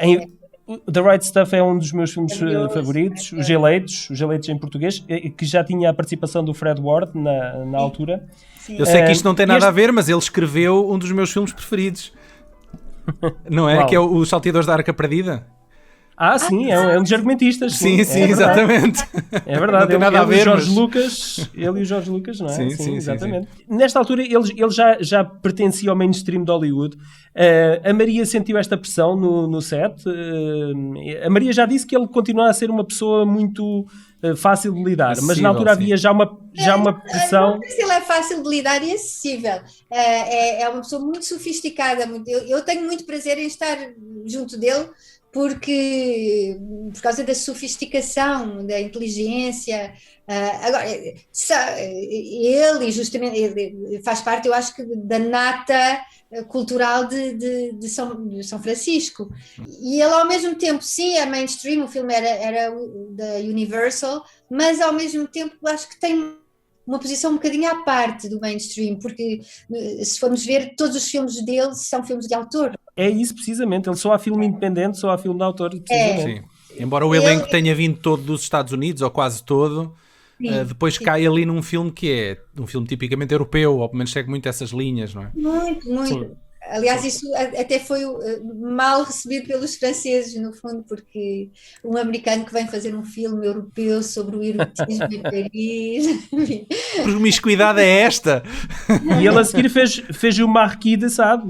The Right Stuff é um dos meus filmes favoritos, Os Eleitos em português, que já tinha a participação do Fred Ward na altura. Sim. Eu sei que isto não tem nada a ver, mas ele escreveu um dos meus filmes preferidos. Não é? Uau. Que é os salteadores da Arca Perdida? Ah, sim, é um dos argumentistas. Sim, sim, é verdade. exatamente. É verdade, Não tem nada a ver, ele e o Jorge Lucas, não é? Sim, exatamente. Nesta altura, ele já pertencia ao mainstream de Hollywood. A Maria sentiu esta pressão no set. A Maria já disse que ele continua a ser uma pessoa muito fácil de lidar, mas Acessível, na altura sim. havia já uma pressão. Não sei se ele é fácil de lidar e acessível. É uma pessoa muito sofisticada. Eu tenho muito prazer em estar junto dele, porque por causa da sofisticação, da inteligência. Agora, ele justamente ele faz parte, eu acho que, da nata cultural de São Francisco. E ele, ao mesmo tempo, sim, é mainstream, o filme era da Universal, mas ao mesmo tempo acho que tem uma posição um bocadinho à parte do mainstream, porque se formos ver, todos os filmes dele são filmes de autor. É isso, precisamente. Ele só há filme independente, só há filme de autor, precisamente. Sim. Embora o elenco tenha vindo todo dos Estados Unidos, ou quase todo, depois cai ali num filme que é um filme tipicamente europeu, ou pelo menos segue muito essas linhas, não é? Muito. Sim. Aliás, isso até foi mal recebido pelos franceses, no fundo, porque um americano que vem fazer um filme europeu sobre o erotismo em Paris. Promiscuidade é esta? E ele a seguir fez o Marquis de Sade,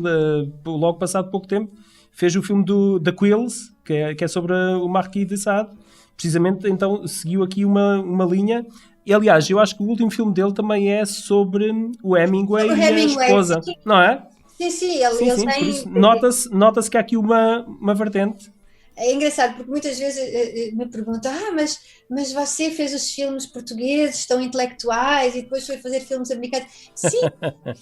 logo passado pouco tempo, fez o filme da Quills, que é sobre o Marquis de Sade. Precisamente, então, seguiu aqui uma linha. E, aliás, eu acho que o último filme dele também é sobre o Hemingway e a esposa, sim. não é? Sim, ele Sim, tem... por isso nota-se que há aqui uma vertente. É engraçado, porque muitas vezes me perguntam, mas você fez os filmes portugueses tão intelectuais e depois foi fazer filmes americanos. Sim,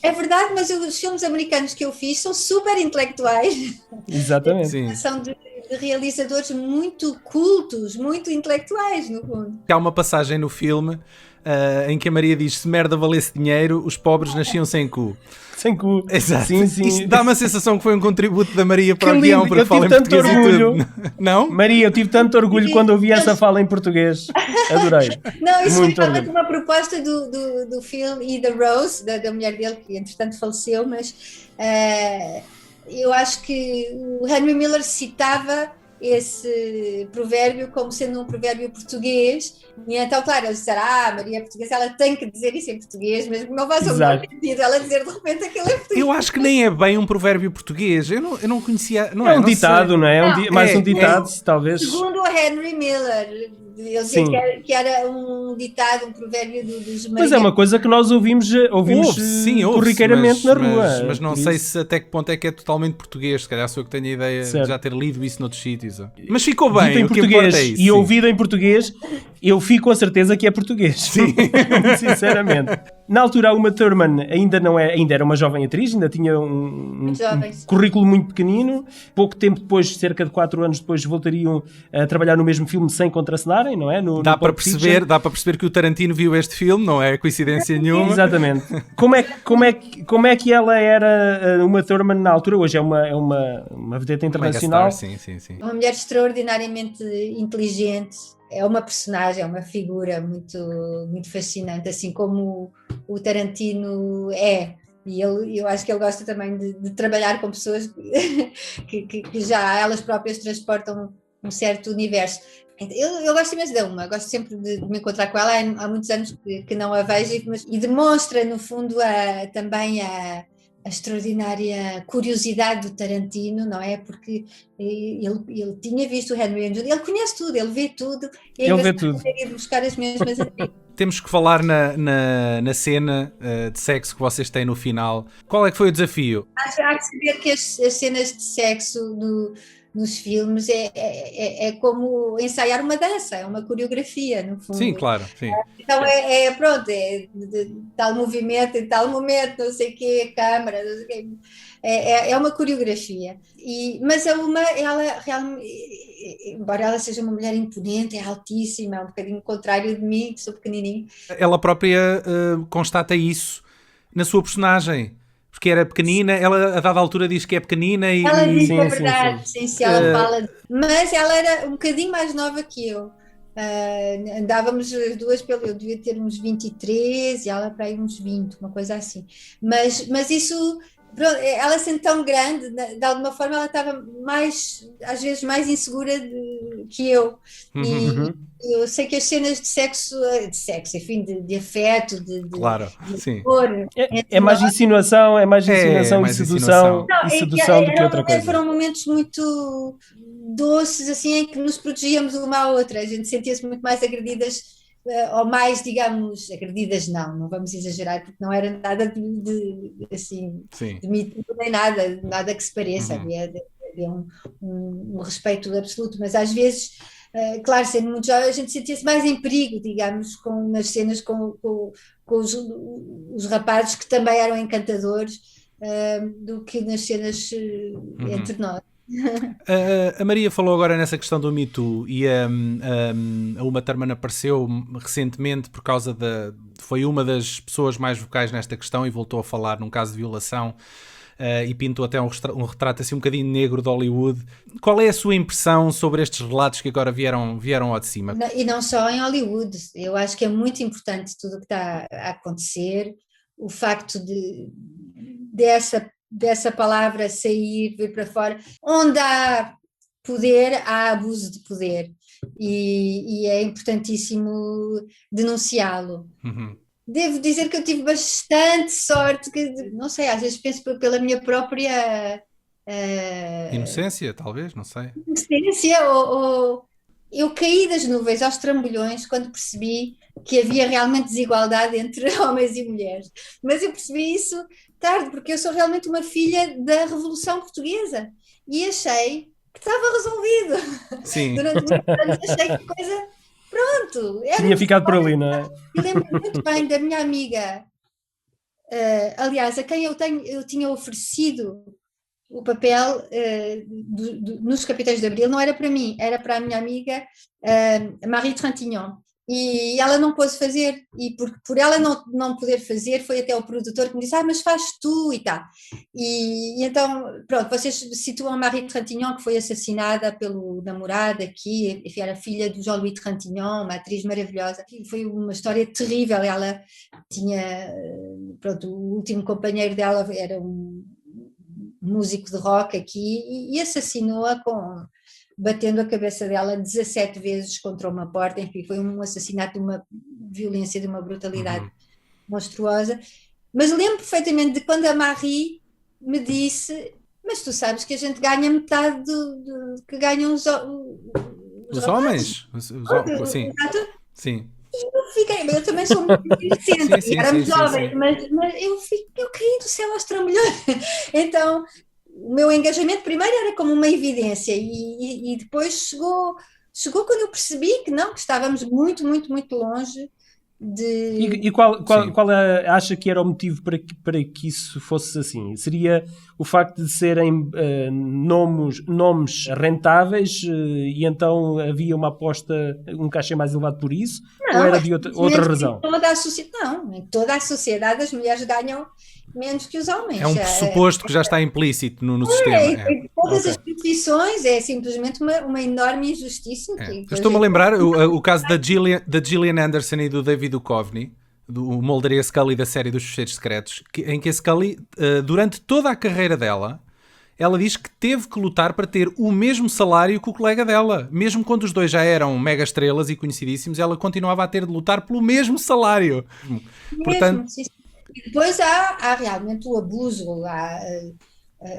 é verdade, mas os filmes americanos que eu fiz são super intelectuais. Exatamente. Sim. São de realizadores muito cultos, muito intelectuais, no fundo. Há uma passagem no filme em que a Maria diz: se merda valesse dinheiro, os pobres nasciam sem cu. Sem cu. Exato. Sim, sim. Isto dá uma sensação que foi um contributo da Maria para Que o guião, lindo, porque eu fala em tive tanto português orgulho. e tudo. Não? Maria, eu tive tanto orgulho quando ouvi essa fala em português. Adorei. Não, isso Muito foi realmente orgulho. uma proposta do Phil e da Rose, da mulher dele, que entretanto faleceu, mas eu acho que o Henry Miller citava esse provérbio como sendo um provérbio português, e então, claro, eles disseram, Maria é portuguesa, ela tem que dizer isso em português, mas não faz o menor sentido ela dizer de repente aquilo é português. Eu acho que nem é bem um provérbio português. Eu não conhecia. Não É um não ditado, sei. não é? Mais um é. ditado, talvez. Segundo o Henry Miller, ele dizia que era um ditado, um provérbio dos Mas é uma coisa que nós ouvimos Ouve-se, corriqueiramente na rua. Mas não Por sei isso. se até que ponto é que é totalmente português. Se calhar sou eu que tenho a ideia Certo. de já ter lido isso noutros sítios. Mas ficou Dito bem, em o que importa português é isso. e sim. ouvido em português, eu fico com a certeza que é português. Sim. Sinceramente. Na altura, a Uma Thurman ainda era uma jovem atriz, ainda tinha um currículo muito pequenino. Pouco tempo depois, cerca de 4 anos depois, voltariam a trabalhar no mesmo filme sem contracenarem, não é? Dá para perceber que o Tarantino viu este filme, não é coincidência nenhuma. Exatamente. Como é que ela era Uma Thurman na altura? Hoje é uma vedeta internacional. Sim. Uma mulher extraordinariamente inteligente, é uma personagem, é uma figura muito, muito fascinante, assim como o Tarantino é. E eu acho que ele gosta também de trabalhar com pessoas que já elas próprias transportam um certo universo. Eu gosto imenso da Uma, gosto sempre de me encontrar com ela, há muitos anos que não a vejo, e demonstra no fundo também a extraordinária curiosidade do Tarantino, não é? Porque ele tinha visto o Henry and Judy, ele conhece tudo, ele vê tudo, e ele vê tudo. Ir buscar as mesmas. Temos que falar na cena de sexo que vocês têm no final. Qual é que foi o desafio? Há que saber que as cenas de sexo nos filmes é como ensaiar uma dança, é uma coreografia, no fundo. Sim, claro. Sim. Então pronto, de tal movimento, em tal momento, não sei o quê, câmara, não sei o quê. É uma coreografia. Mas a Uma, ela realmente, embora ela seja uma mulher imponente, é altíssima, é um bocadinho contrário de mim, que sou pequenininho. Ela própria constata isso na sua personagem. Porque era pequenina, ela a dada altura diz que é pequenina e... Ela diz que é Sim, verdade, sim, ela fala. Mas ela era um bocadinho mais nova que eu. Andávamos as duas eu devia ter uns 23 e ela para aí uns 20, uma coisa assim. Mas isso pronto, ela sendo tão grande, de alguma forma ela estava às vezes mais insegura que eu. E eu sei que as cenas de sexo, enfim, de afeto, Claro, sim. amor, É mais insinuação, mais e sedução, insinuação. do que outra coisa. Foram momentos muito doces, assim, em que nos protegíamos uma à outra. A gente sentia-se muito mais agredidas, ou mais, digamos, agredidas não vamos exagerar, porque não era nada assim, de mito, nem nada que se pareça. Havia um respeito absoluto, mas às vezes, claro, sendo muito jovem, a gente sentia-se mais em perigo, digamos, nas cenas com os rapazes, que também eram encantadores, do que nas cenas entre nós. A Maria falou agora nessa questão do Me Too, e a Uma Thurman apareceu recentemente por causa foi uma das pessoas mais vocais nesta questão, e voltou a falar num caso de violação, e pintou até um retrato assim um bocadinho negro de Hollywood. Qual é a sua impressão sobre estes relatos que agora vieram ao de cima? E não só em Hollywood. Eu acho que é muito importante tudo o que está a acontecer, o facto dessa palavra sair, vir para fora. Onde há poder, há abuso de poder, e é importantíssimo denunciá-lo. Devo dizer que eu tive bastante sorte, não sei, às vezes penso pela minha própria inocência, talvez, não sei. Inocência, ou eu caí das nuvens aos trambolhões quando percebi que havia realmente desigualdade entre homens e mulheres. Mas eu percebi isso tarde, porque eu sou realmente uma filha da Revolução Portuguesa, e achei que estava resolvido. Sim. Durante muitos anos achei que a coisa, pronto. Tinha ficado por ali, não é? Eu lembro muito bem da minha amiga, aliás, a quem eu tinha oferecido o papel nos Capitães de Abril. Não era para mim, era para a minha amiga Marie Trintignant. E ela não pôde fazer, e por ela não poder fazer, foi até o produtor que me disse: mas faz tu e tal. E então, pronto, vocês situam a Marie Trintignant, que foi assassinada pelo namorado aqui, enfim, era filha do Jean-Louis Trintignant, uma atriz maravilhosa. E foi uma história terrível. Ela tinha, pronto, o último companheiro dela era um músico de rock aqui, e assassinou-a batendo a cabeça dela 17 vezes contra uma porta. Enfim, foi um assassinato de uma violência, de uma brutalidade monstruosa. Mas lembro perfeitamente de quando a Marie me disse: mas tu sabes que a gente ganha metade do que ganham os homens? Sim. Sim. Eu também sou muito inocente, éramos jovens, mas eu caí do céu aos trambolhões. Então, o meu engajamento primeiro era como uma evidência, e depois chegou quando eu percebi que estávamos muito, muito, muito longe de... E qual acha que era o motivo para que isso fosse assim? Seria o facto de serem nomes rentáveis, e então havia uma aposta, um cachê mais elevado por isso? Não, ou era de outra razão? Em toda a sociedade as mulheres ganham menos que os homens. É um pressuposto que já está implícito no sistema. Em todas as profissões é simplesmente uma enorme injustiça. Estou-me a lembrar o caso da Gillian Anderson e do David Duchovny, do Mulder e a Scully da série dos Fecheiros Secretos, em que a Scully, durante toda a carreira dela, ela diz que teve que lutar para ter o mesmo salário que o colega dela. Mesmo quando os dois já eram mega estrelas e conhecidíssimos, ela continuava a ter de lutar pelo mesmo salário. Portanto, sim. E depois há realmente o abuso.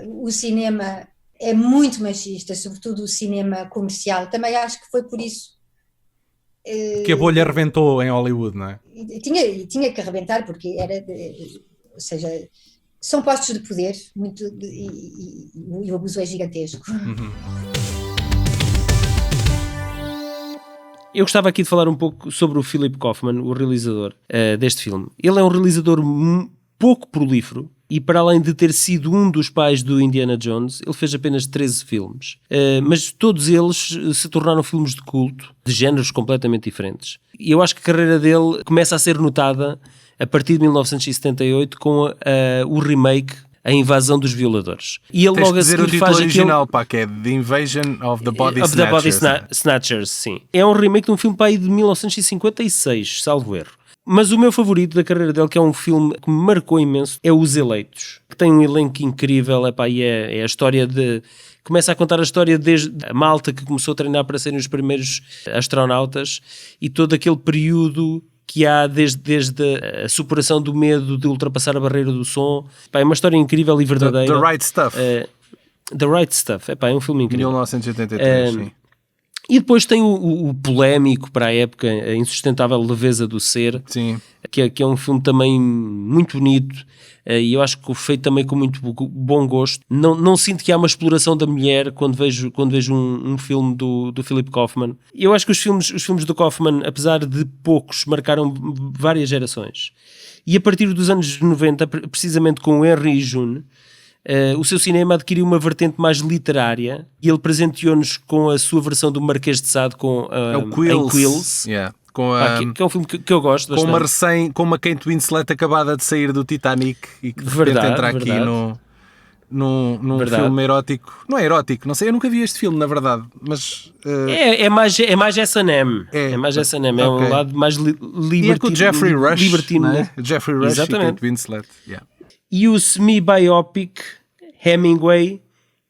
O cinema é muito machista, sobretudo o cinema comercial. Também acho que foi por isso que a bolha arrebentou em Hollywood, não é? Tinha que arrebentar, porque ou seja, são postos de poder e o abuso é gigantesco. Eu gostava aqui de falar um pouco sobre o Philip Kaufman, o realizador deste filme. Ele é um realizador pouco prolífero, e para além de ter sido um dos pais do Indiana Jones, ele fez apenas 13 filmes. Mas todos eles se tornaram filmes de culto, de géneros completamente diferentes. E eu acho que a carreira dele começa a ser notada a partir de 1978 com o remake A Invasão dos Violadores. E ele logo a seguir faz original, que é The Invasion of the Body Snatchers. The Body Snatchers, sim. É um remake de um filme de 1956, salvo erro. Mas o meu favorito da carreira dele, que é um filme que me marcou imenso, é Os Eleitos, que tem um elenco incrível, epá, e é a história de... Começa a contar a história desde a malta que começou a treinar para serem os primeiros astronautas e todo aquele período que há desde a superação do medo de ultrapassar a barreira do som. Epá, é uma história incrível e verdadeira. The Right Stuff. The Right Stuff, epá, é um filme incrível. 1983, sim. E depois tem o polémico para a época, a insustentável leveza do ser, Sim. que é um filme também muito bonito, e eu acho que feito também com muito bom gosto. Não sinto que há uma exploração da mulher quando vejo um filme do Philip Kaufman. Eu acho que os filmes do Kaufman, apesar de poucos, marcaram várias gerações. E a partir dos anos 90, precisamente com o Henry June, o seu cinema adquiriu uma vertente mais literária e ele presenteou-nos com a sua versão do Marquês de Sade com o Quills. Quills. Yeah. Que é um filme que eu gosto bastante. Com uma Kate Winslet acabada de sair do Titanic e que de repente entra aqui num filme erótico. Não é erótico, não sei, eu nunca vi este filme, na verdade, mas... É mais S&M. É mais S&M, é um lado mais libertino. E é com o Jeffrey Rush, libertino, né? Jeffrey Rush Exatamente. e Kate Winslet. Yeah. E o semi-biopic Hemingway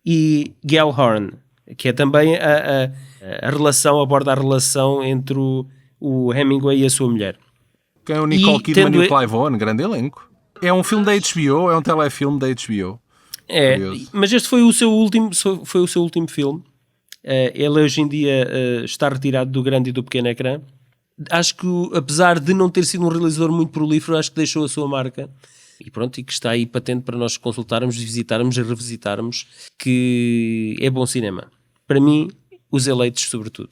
e Gellhorn, que é também a relação, aborda a relação entre o Hemingway e a sua mulher. Quem é o Nicole Kidman e o Clive Owen, grande elenco. É um filme da HBO, é um telefilme da HBO. É, mas este foi o seu último filme. Ele hoje em dia está retirado do grande e do pequeno ecrã. Acho que, apesar de não ter sido um realizador muito prolífero, acho que deixou a sua marca. E pronto, e que está aí patente para nós consultarmos, visitarmos e revisitarmos, que é bom cinema. Para mim, Os Eleitos, sobretudo.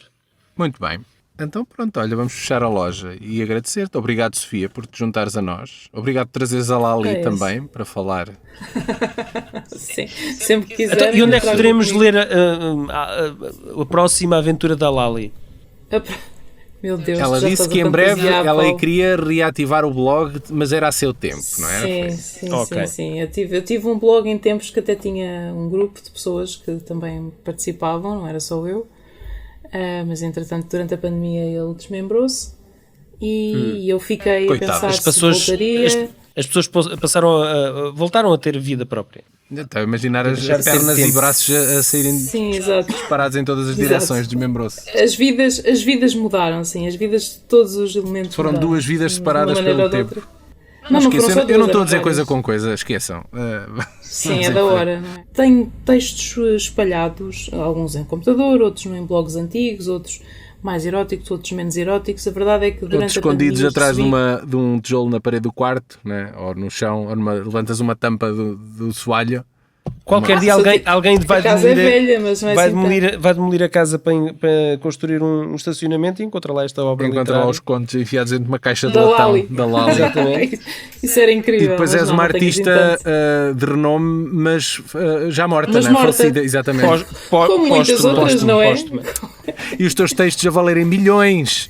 Muito bem. Então pronto, olha, vamos fechar a loja e agradecer-te. Obrigado, Sofia, por te juntares a nós. Obrigado por trazeres a Lali também, para falar. Sim, sempre que quiser. Então, e onde é que poderemos ler a próxima aventura da Lali? Meu Deus, ela disse que em breve ela queria reativar o blog, mas era a seu tempo, não era? Sim. Eu tive um blog em tempos que até tinha um grupo de pessoas que também participavam, não era só eu. Mas entretanto, durante a pandemia ele desmembrou-se e eu fiquei a pensar se voltaria. As pessoas voltaram a ter vida própria. Estou a imaginar as pernas e braços a saírem disparados em todas as direções, desmembrou-se. As vidas mudaram, sim. As vidas de todos os elementos foram mudaram. Duas vidas separadas pelo tempo. Não eu não estou a dizer coisa com coisa, esqueçam. Sim, é da hora, não é? Tenho textos espalhados, alguns em computador, outros em blogs antigos, outros mais eróticos, outros menos eróticos. A verdade é que durante outros escondidos atrás de um tijolo na parede do quarto, né? Ou no chão, ou levantas uma tampa do soalho. Qualquer dia alguém vai demolir a casa para construir um estacionamento e encontra lá esta obra. Encontra lá os contos enfiados dentro de uma caixa de latão da Lali. Exatamente. Isso era incrível. E depois és uma artista de renome, mas já morta, né? Falecida, exatamente. Como muitas outras, não é? E os teus textos a valerem milhões.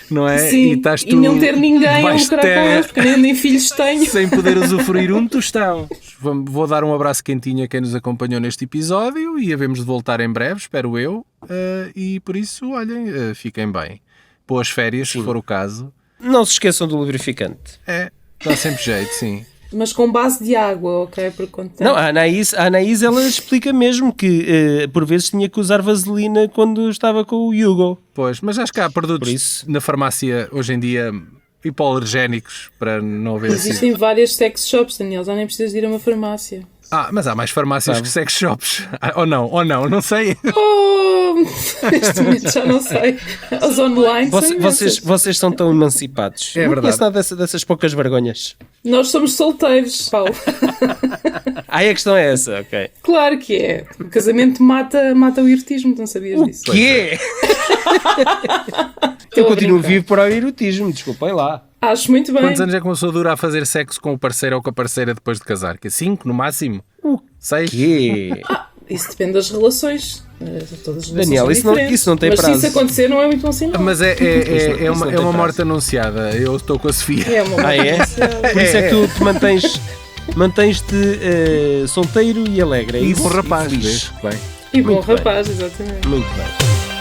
Não é? Sim, e não ter ninguém a lucrar com eles, porque nem filhos tenho. Sem poder usufruir um tostão. Vou dar um abraço quentinho a quem nos acompanhou neste episódio e havemos de voltar em breve, espero eu. E por isso, olhem, fiquem bem. Boas férias, se for o caso. Não se esqueçam do lubrificante. Dá sempre jeito, sim. Mas com base de água, ok? Não, a Anaís ela explica mesmo que por vezes tinha que usar vaselina quando estava com o Hugo. Pois, mas acho que há produtos na farmácia hoje em dia hipoalergénicos para não haver Existem várias sex shops, Daniel, já nem precisas de ir a uma farmácia. Mas há mais farmácias que sex shops. Ou não sei. Neste momento já não sei. Os online. Vocês são tão emancipados. É verdade. Não conheço nada dessas poucas vergonhas. Nós somos solteiros, Paulo. A questão é essa, ok. Claro que é. O casamento mata o erotismo, não sabias disso? O quê? Eu continuo vivo para o erotismo, desculpem lá. Acho muito bem. Quantos anos é que uma pessoa dura a fazer sexo com o parceiro ou com a parceira depois de casar? Que 5 no máximo? 6? Quê? Isso depende das relações. Todas as Daniel, isso não tem prazo. Mas se isso acontecer não é muito bom sinal. Mas é uma morte anunciada. Eu estou com a Sofia. É uma morte anunciada. Por isso é que tu te mantens-te solteiro e alegre. E bom rapaz. E bom rapaz, exatamente. Muito bem.